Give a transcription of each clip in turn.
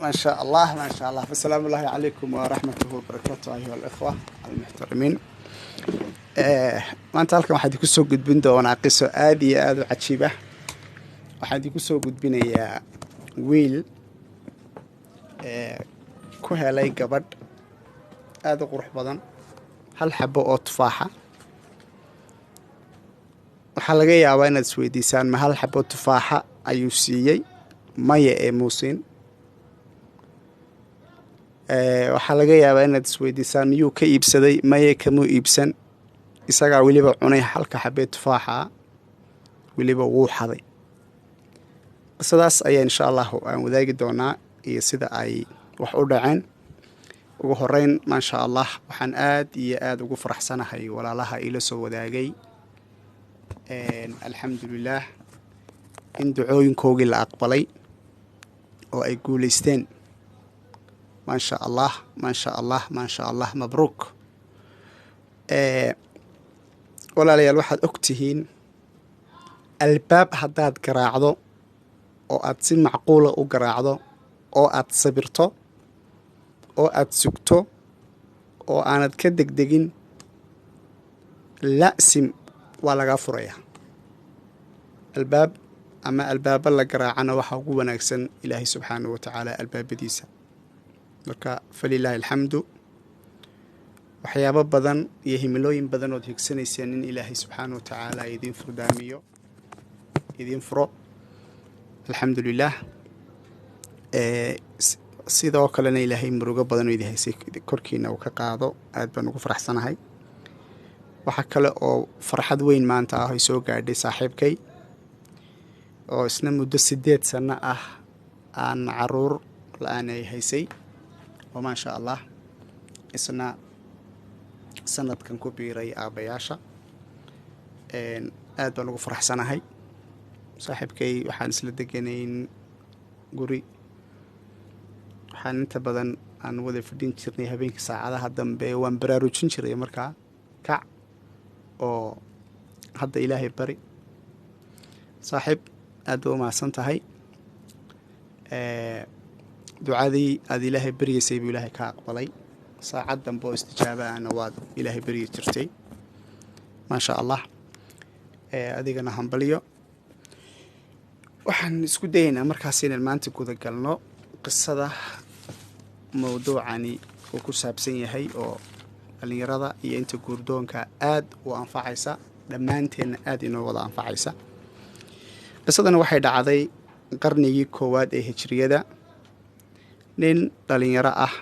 ما شاء الله ما شاء الله، فالسلام الله عليكم ورحمته وبركاته أيها الإخوة المحترمين. maanta halkan waxaan idinku soo gudbin doonaa qiso aad iyo aad u cajiib ah. waxaan idinku soo gudbinayaa wiil ku helay gabadh aad u qurux badan, hal xabo oo tufaaxa. waxaa laga yaabaa inaad isweydiisaan ma hal xabo tufaaxa ayuu siiyey? maya ee muusiin. waxaa laga yaabaa inaad isweydiisaan miyuu ka iibsaday? maya kamuu iibsan, isagaa weliba cunay halka xabee tufaaxa, weliba wuu xaday. qisadaas ayaa insha allahu aan wadaagi doonaa iyo sida ay wax u dhaceen. ugu horeyn maasha allah waxaan aad iyo aad ugu faraxsanahay walaalaha ila soo wadaagay alxamdulilaah in ducooyinkoogii la aqbalay oo ay guulaysteen. maasha allah maasha allah maasha allah, mabruuk. walaalayaal waxaad og tihiin albaab haddaad garaacdo oo aad si macquula u garaacdo oo aad sabirto oo aad sugto oo aanad ka degdegin, la'sim waa lagaa furaya. albaab ama albaaba la garaacana waxaa ugu wanaagsan ilaahay subxaanahu wa tacaala albaabadiisa. marka falilaahi alxamdu. waxyaabo badan iyo himilooyin badan ood higsanayseen in ilaahay subxaana wa tacaala idiin furdaamiyo, idiin furo, alxamdulilaah. sidoo kalena ilaahay murugo badan oo idin haysay korkiina uu ka qaado, aad baan ugu faraxsanahay. waxaa kale oo farxad weyn maanta ah ay soo gaadhay saaxiibkay oo isna muddo 8 sano ah aan caruur la-aan ay haysay, oo maasha allah isna sanadkan ku biiray aabbayaasha. aad baan ugu faraxsanahay. saaxiibkay waxaan isla deganayn guri, waxaan inta badan aan wada fadhin jirnay habeenkii saacadaha dambe, waan baraarujin jiray markaa kac oo hadda ilaahay bari. saaxiib aad ba u mahadsan tahay. ducadii aad ilaahay baryaysay buu ilaahay ka aqbalay. saacad dambe oo istijaaba ahna waad ilaahay baryi jirtay, maasha allah. adigana hambalyo. waxaan isku dayaynaa markaas inaan maanta guda galno qisada mawduucani uu ku saabsan yahay, oo dhallinyarada iyo inta guurdoonka aad u anfacaysa, dhammaanteenna aad inoo wada anfacaysa. qisadana waxay dhacday qarnigii 1 ee hijriyada. nin dhallinyaro ah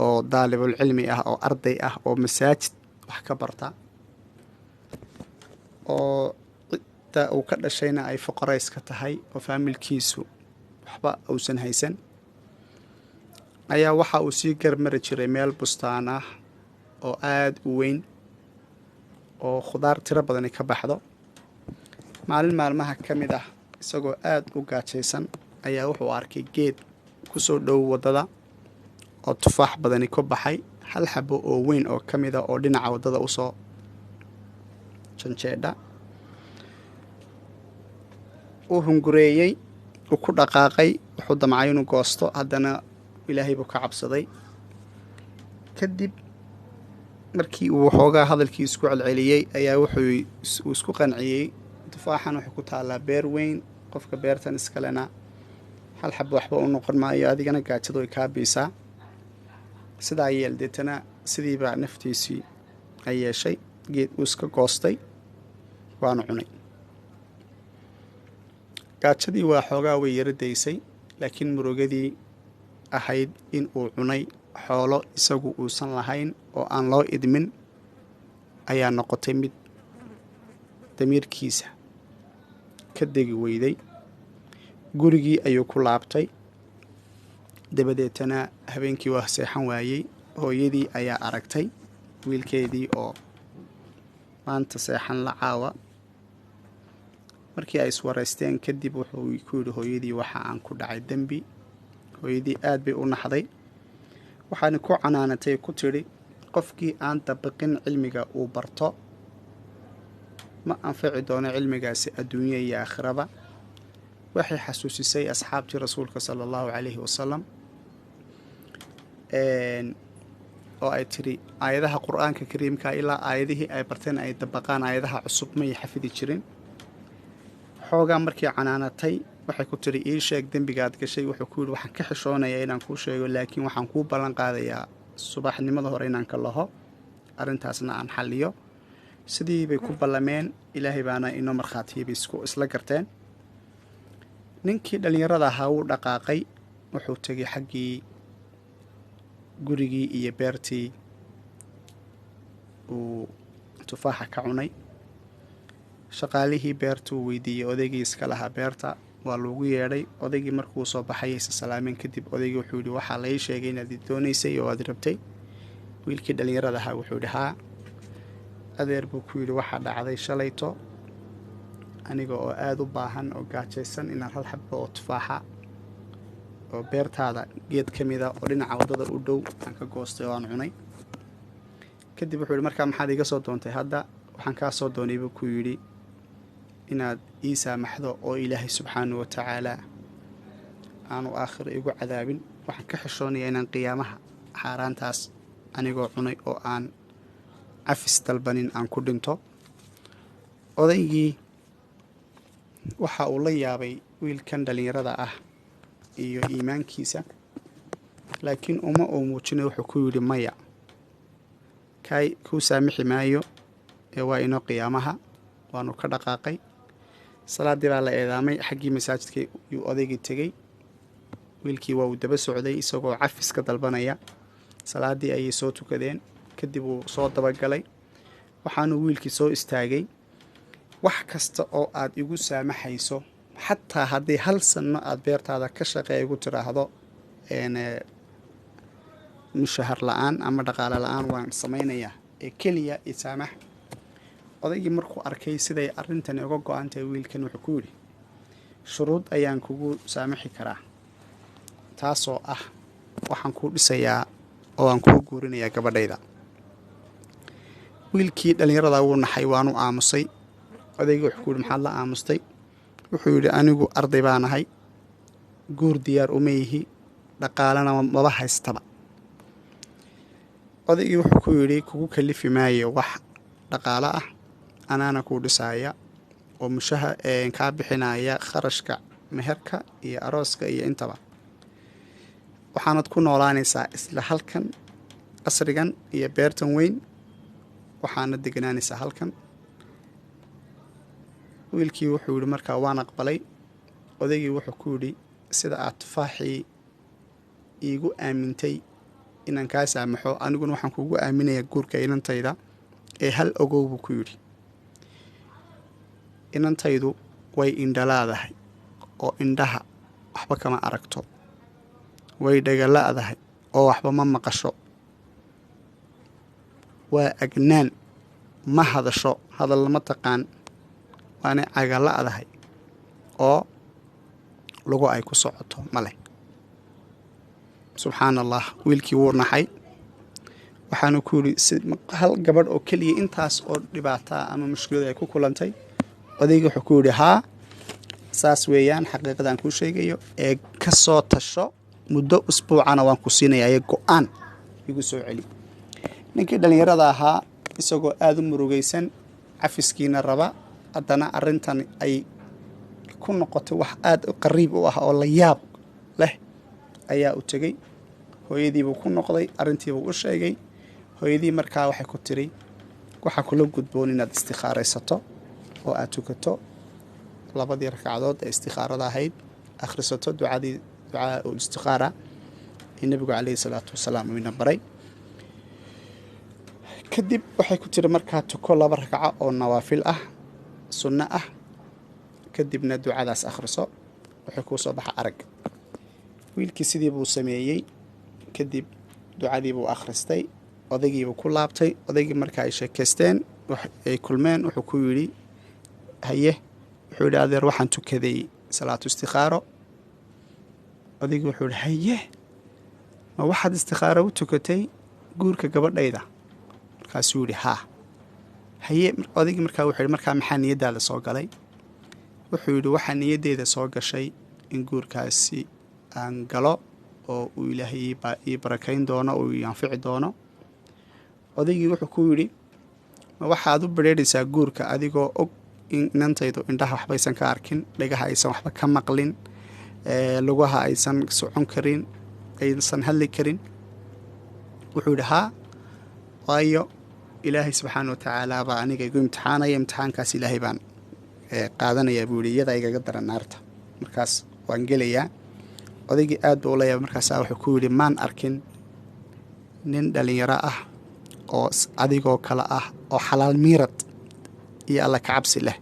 oo daalibul cilmi ah oo arday ah oo masaajid wax ka barta, oo cidda uu ka dhashayna ay fuqarays ka tahay oo faamilkiisu waxba uusan haysan, ayaa waxa uu sii garmari jiray meel bustaan ah oo aad u weyn oo khudaar tiro badani ka baxdo. maalin maalmaha ka mid ah isagoo aad u gaajaysan ayaa wuxuu arkay geed ku soo dhow waddada oo tufaax badani ka baxay, hal xabo oo weyn oo ka mid ah oo dhinaca waddada u soo janjeedha. uu hungureeyey, uu ku dhaqaaqay, wuxuu damcay inuu goosto, haddana ilaahay buu ka cabsaday. kadib markii uu waxoogaa hadalkii isku celceliyey ayaa wuxuu isku qanciyey tufaaxan wuxuu ku taallaa beer weyn, qofka beertan iskalena hal xabo waxba u noqon maayo, adigana gaajado ay kaa biisaa. sidaa yeel. deetana sidiibaa naftiisii ay yeeshay, geed uu iska goostay waanu cunay. gaajadii waa xoogaa way yara daysay, laakiin murugadii ahayd in uu cunay xoolo isagu uusan lahayn oo aan loo idmin ayaa noqotay mid damiirkiisa ka degi weyday. gurigii ayuu ku laabtay. dabadeetana habeenkii waa seexan waayey. hooyadii ayaa aragtay wiilkeedii oo maanta seexan la caawa. markii ay iswaraysteen kadib wuxuu ku yidhi hooyadii waxa aan ku dhacay dembi. hooyadii aad bay u naxday, waxaana ku canaanatay, ku tidhi qofkii aan dabiqin cilmiga uu barto ma anfici doono cilmigaasi adduunya iyo aakhiraba. waxay xasuusisay asxaabtii rasuulka sala allahu calayhi wasalam oo ay tiri aayadaha qur-aanka kariimka ilaa aayadihii ay barteen ay dabaqaan aayadaha cusub may xafidi jirin. xoogaa markii canaanatay waxay ku tiri ii sheeg dembigaad gashay. wuxuu ku yidhi waxaan ka xishoonayaa inaan kuu sheego, laakiin waxaan kuu ballan qaadayaa subaxnimada hore inaan ka laho arrintaasna aan xalliyo. sidii bay ku ballameen, ilaahay baana inoo markhaatiyay isla garteen. ninkii dhallinyarada ahaa wuu dhaqaaqay, wuxuu tegay xaggii gurigii iyo beertii uu tufaaxa ka cunay. shaqaalihii beertuu weydiiyey odaygii iska lahaa beerta, waa loogu yeedhay. odaygii markuu soo baxay isa salaameen kadib odaygii wuxuu yidhi waxaa lai sheegay inaad doonaysay oo aad rabtay. wiilkii dhallinyarada ahaa wuxuu yidhi haa. adeer buu ku yidhi waxaa dhacday shalayto aniga oo aada u baahan oo gaajaysan inaan hal xabba oo tufaaxa oo beertaada geed ka mida oo dhinaca waddada u dhow aan ka goostay oo aan cunay. kadib wuxuu yidhi markaa maxaad iga soo doontay hadda? waxaan kaa soo doonay buu ku yidhi inaad ii saamaxdo oo ilaahay subxaanahu wa tacaalaa aanu aakhiro igu cadaabin. waxaan ka xishoonayaa inaan qiyaamaha xaaraantaas anigoo cunay oo aan cafis dalbanin aan ku dhinto. odaygii waxa uu la yaabay wiilkan dhallinyarada ah iyo iimaankiisa, laakiin uma uu muujinay. wuxuu ku yidhi maya, kuu saamixi maayo ee waa inoo qiyaamaha. waanu ka dhaqaaqay. salaaddii baa la eedaamay. xaggii masaajidka yuu odaygii tegey. wiilkii waa uu daba socday isagoo cafis ka dalbanaya. salaaddii ayay soo tukadeen. kadib uu soo dabagalay. waxaanuu wiilkii soo istaagay. wax kasta oo aad igu saamaxayso, xataa haddii hal sanno aad beertaada ka shaqee igu tiraahdo mushahar la-aan ama dhaqaale la-aan waan samaynayaa, ee keliya i saamax. odaygii markuu arkay siday arrintani uga go-antahay wiilkan wuxuu ku yidhi shuruud ayaan kugu saamaxi karaa, taasoo ah waxaan kuu dhisayaa oo aan kuu guurinayaa gabadhayda. wiilkii dhallinyarada wuu naxay, waanu aamusay. odaygii wuxuu ku yidhi maxaad la aamustay? wuxuu yidhi anigu arday baan ahay, guur diyaar uma yihi, dhaqaalena maba haystaba. odaygii wuxuu ku yidhi kugu kalifi maayo wax dhaqaalo ah, anaana kuu dhisaaya oo kaa bixinaya kharashka meherka iyo arooska iyo intaba. waxaanad ku noolaanaysaa isla halkan qasrigan iyo beertan weyn, waxaana deganaanaysaa halkan. wiilkii wuxuu yidhi markaa waan aqbalay. odaygii wuxuu ku yidhi sida aad tufaaxii iigu aamintay inaan kaa saamaxo, aniguna waxaan kuugu aaminayaa guurka inantayda ee hal ogow buu ku yidhi inantaydu way indhalaadahay oo indhaha waxba kama aragto, way dhagala-dahay oo waxba ma maqasho, waa agnaan, ma hadasho, hadal lama taqaan, waana cagala-dahay oo lugu ay ku socoto ma leh. subxaana allah. wiilkii wuu naxay. waxaanu ku yidhi hal gabadh oo keliya intaas oo dhibaataa ama mushkilada ay ku kulantay? odaygii wuxuu ku yidhi haa, saas weeyaan xaqiiqadaan kuu sheegayo, ee ka soo tasho muddo usbuucana waan ku siinaya ee go-aan igu soo celi. ninkii dhallinyarada ahaa isagoo aada u murugaysan, cafiskiina raba, haddana arrintan ay ku noqotay wax aada qariib u ah oo la yaab leh, ayaa u tegey. hooyadiibuu ku noqday, arrintiibuu u sheegay. hooyadii markaa waxay ku tiri waxaa kula gudboon inaad istikhaaraysato oo aad tukato 2 ragcadood ee istikhaarada ahayd, akhrisato ducaa ul istikhaara ee nabigu calayhi salaatu wasalaam uu ina baray. kadib waxay ku tiri markaa tuko 2 ragca oo nawaafil ah, sunno ah, kadibna ducadaas akhriso, waxay kuu soo baxa arag. wiilkii sidii buu sameeyey. kadib ducadii buu akhristay. odaygiibuu ku laabtay. odaygii markaa ay sheekaysteen ay kulmeen, wuxuu ku yidhi haye. wuxuu yidhi adeer waxaan tukaday salaatu istikhaaro. odaygii wuxuu yidhi haye, ma waxaad istikhaaro u tukatay guurka gabadhayda? markaasuu yidhi haa. haye. odaygii markaa wuxuu yidhi markaa maxaa niyaddaada soo galay? wuxuu yidhi waxaa niyaddeeda soo gashay in guurkaasi aan galo oo uu ilaahay ii barakayn doono oo ii anfici doono. odaygii wuxuu ku yidhi ma waxaad u bedheeraysaa guurka adigoo og in inantaydu indhaha waxbaysan ka arkin, dhagaha aysan waxba ka maqlin, lugaha aysan socon karin, aysan hadli karin? wuxuu yidhi haa, waayo ilaahay subxaana watacaala baa aniga igu imtixaanaya, imtixaankaas ilaahay baan qaadanayaa buu yidhi, iyada igaga daran naarta, markaas waan gelayaa. odaygii aad buu ula yaabay. markaasaa wuxuu ku yidhi maan arkin nin dhallinyaro ah oo adigoo kale ah oo xalaal miirad iyo alla ka cabsi leh.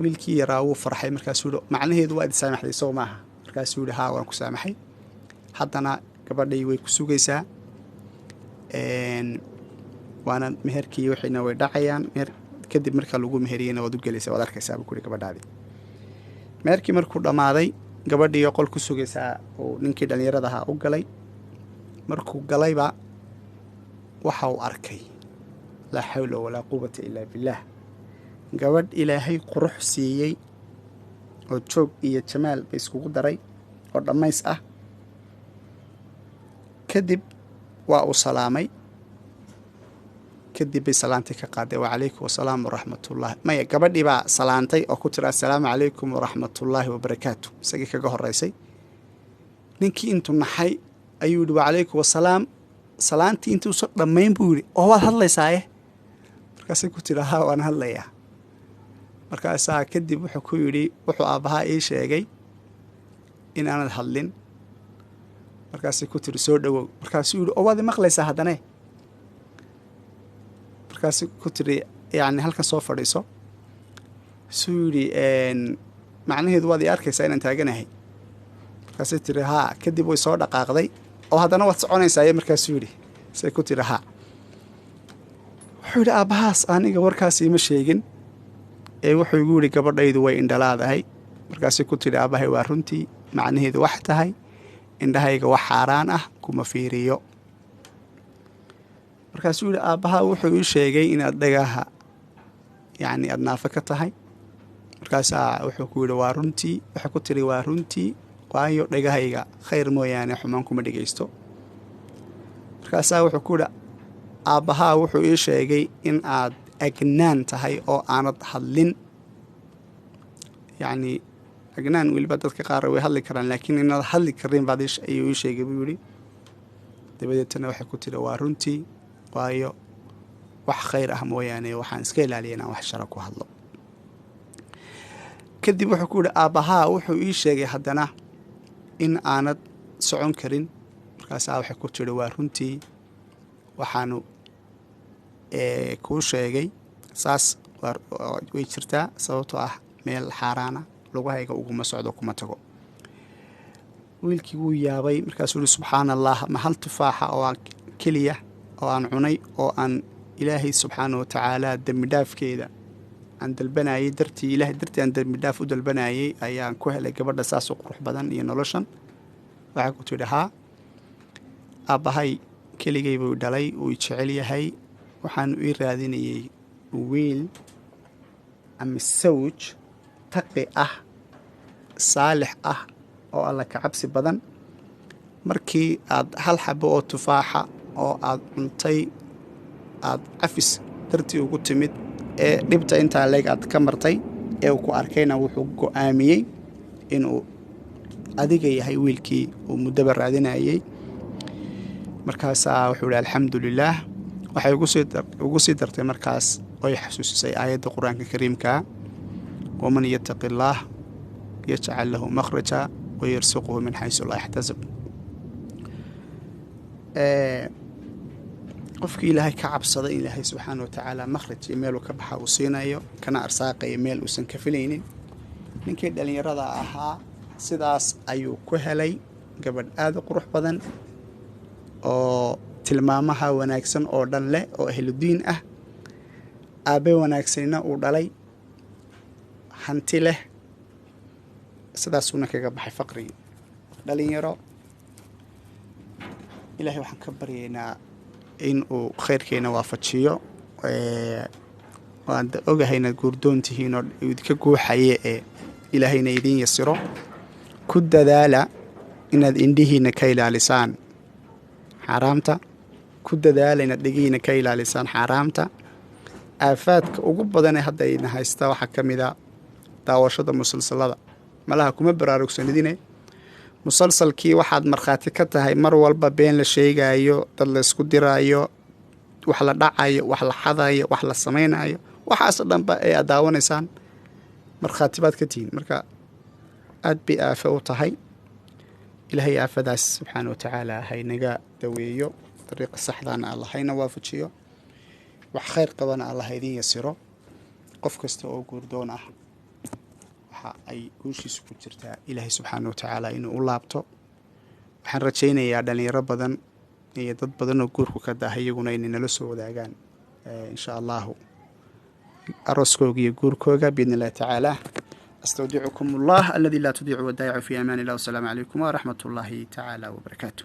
wiilkii yaraa wuu farxay. markaasuu yidhi macnaheedu waa idi saamaxday sow maaha? markaasuu yidhi haa, waan ku saamaxay, haddana gabadhay way ku sugaysaa, waana meherkii wixiina way dhacayaan, kadib marka lagu meheriyeyna waad u gelaysaa, waad arkaysaa buu ku yidhi gabadhaadii. meherkii markuu dhammaaday, gabadhiioo qol ku sugaysaa uu ninkii dhallinyarada ahaa u galay. markuu galayba waxa uu arkay laa xawla walaa quwata ilaa billaah, gabadh ilaahay qurux siiyey oo joog iyo jamaal bay iskugu daray oo dhammays ah. kadib waa uu salaamay, kadib bay salaantii ka qaaday, wacalaykum wasalaam waraxmatullaahi. maya, gabadhii baa salaantay oo ku tiri assalaamu calaykum waraxmatullaahi wabarakaatu, isagii kaga horraysay. ninkii intuu naxay ayuu yidhi wacalaykum wasalaam. salaantii intuu soo dhammayn buu yidhi oo waad hadlaysaaye? markaasay ku tiri haa, waan hadlayaa. markaasaa kadib wuxuu ku yidhi wuxuu aabbahaa ii sheegay in aanad hadlin. markaasay ku tiri soo dhowow. markaasuu yidhi oo waad i maqlaysaa haddane? markaasay ku tiri yacni halkan soo fadhiiso. suu yidhi macnaheedu waad ii arkaysaa inaan taaganahay? markaasay tiri haa. kadib way soo dhaqaaqday oo haddana waad soconaysaaye? markaasuu yidhi say ku tiri haa. wuxuu yidhi aabbahaas aniga warkaas iima sheegin, wuxuu igu yidhi gabadhaydu way indhalaadahay. markaasay ku tidhi aabbahay waa runtii, macnaheedu wax tahay indhahayga wax xaaraan ah kuma fiiriyo. markaasuu yidhi aabbahaa wuxuu ii sheegay inaad dhagaha yacni aad naafo ka tahay. markaasaa wuxuu ku yidhi waa runtii. waxay ku tidhi waa runtii, waayo dhagahayga khayr mooyaane xumaan kuma dhegaysto. markaasaa wuxuu ku yidhi aabbahaa wuxuu ii sheegay in aad agnaan tahay oo aanad hadlin. yacni agnaan weliba dadka qaar way hadli karaan, laakiin inaad hadli karin baad ayuu ii sheegay buu yidhi. dabadeetana waxay ku tidhi waa runtii, waayo wax khayr ah mooyaane waxaan iska ilaaliya inaan wax shara ku hadlo. kadib wuxuu ku yidhi aabbahaa wuxuu ii sheegay haddana in aanad socon karin. markaasaa waxay ku tidhi waa runtii, waxaanu kuu sheegay saas way jirtaa, sababtoo ah meel xaaraana lugahayga uguma socdo kuma tago. wiilkii wuu yaabay. markaasuu yihi subxaana allah, ma hal tufaaxa oo aan keliya oo aan cunay oo aan ilaahay subxaana watacaala dembi dhaafkeeda aan dalbanayay dartii, ilaahay dartii aan dembi dhaaf u dalbanayay ayaan ku helay gabadha saas u qurux badan iyo noloshan? waxay ku tidhi haa, aabbahay keligay buu dhalay, uu jecel yahay, waxaanu ii raadinayay wiil ama sawj taqi ah, saalix ah, oo alla ka cabsi badan. markii aad hal xabo oo tufaaxa oo aad cuntay aad cafis dartii ugu timid ee dhibta intaa leeg aad ka martay ee uu ku arkayna wuxuu go'aamiyey inuu adiga yahay wiilkii uu muddaba raadinayay. markaasaa wuxuu ihi alxamdu lilaah. waxay ugu sii dartay markaas oy xasuusisay aayadda qur-aanka kariimkaa, waman yattaqi illaah yajcal lahu makhraja wayarsuquhu min xaysu laa yaxtasib. qofkii ilaahay ka cabsaday, ilaahay subxaana watacaala makhraj iyo meeluu ka baxa uu siinayo, kana arsaaqayo meel uusan ka filaynin. ninkii dhallinyarada ahaa sidaas ayuu ku helay gabadh aad u qurux badan oo tilmaamaha wanaagsan oo dhan leh, oo ahludiin ah, aabbe wanaagsanina uu dhalay, hanti leh. sidaasuuna kaga baxay faqrigii. dhalinyaro, ilaahay waxaan ka baryaynaa in uu khayrkeena waafajiyo. waan ogahayna guurdoontihiin oo idinka guuxaye ee ilaahayna idiin yasiro. ku dadaala inaad indhihiina ka ilaalisaan xaaraamta, ku dadaala inaad dhegihiina ka ilaalisaan xaaraamta. aafaadka ugu badanee hadda ayna haystaa waxaa ka mid a daawashada musalsalada. malaha kuma baraarugsanidine musalsalkii waxaad markhaati ka tahay mar walba been la sheegaayo, dad la isku diraayo, wax la dhacayo, wax la xadayo, wax la samaynayo, waxaasoo dhanba ay aad daawanaysaan markhaati baad ka tihiin. marka aad bay aafe u tahay. ilaahay aafadaas subxaana wa tacaala haynaga daweeyo, dariiqa saxdaana allah hayna waafajiyo, wax khayr qabana allah idin yasiro. qof kasta oo guurdoon ah waxa ay guushiisu ku jirtaa ilaahay subxaana wa tacaala inuu u laabto. waxaan rajaynayaa dhalinyaro badan iyo dad badan oo guurku ka daahay iyaguna inay nala soo wadaagaan insha allahu arooskooga iyo guurkooga biidni illahi tacaala. astawdicukum allah aladi laa tudiicu wadaa'icu fi amaan illah. wasalaamu calaykum waraxmat ullaahi tacaala wabarakaatu.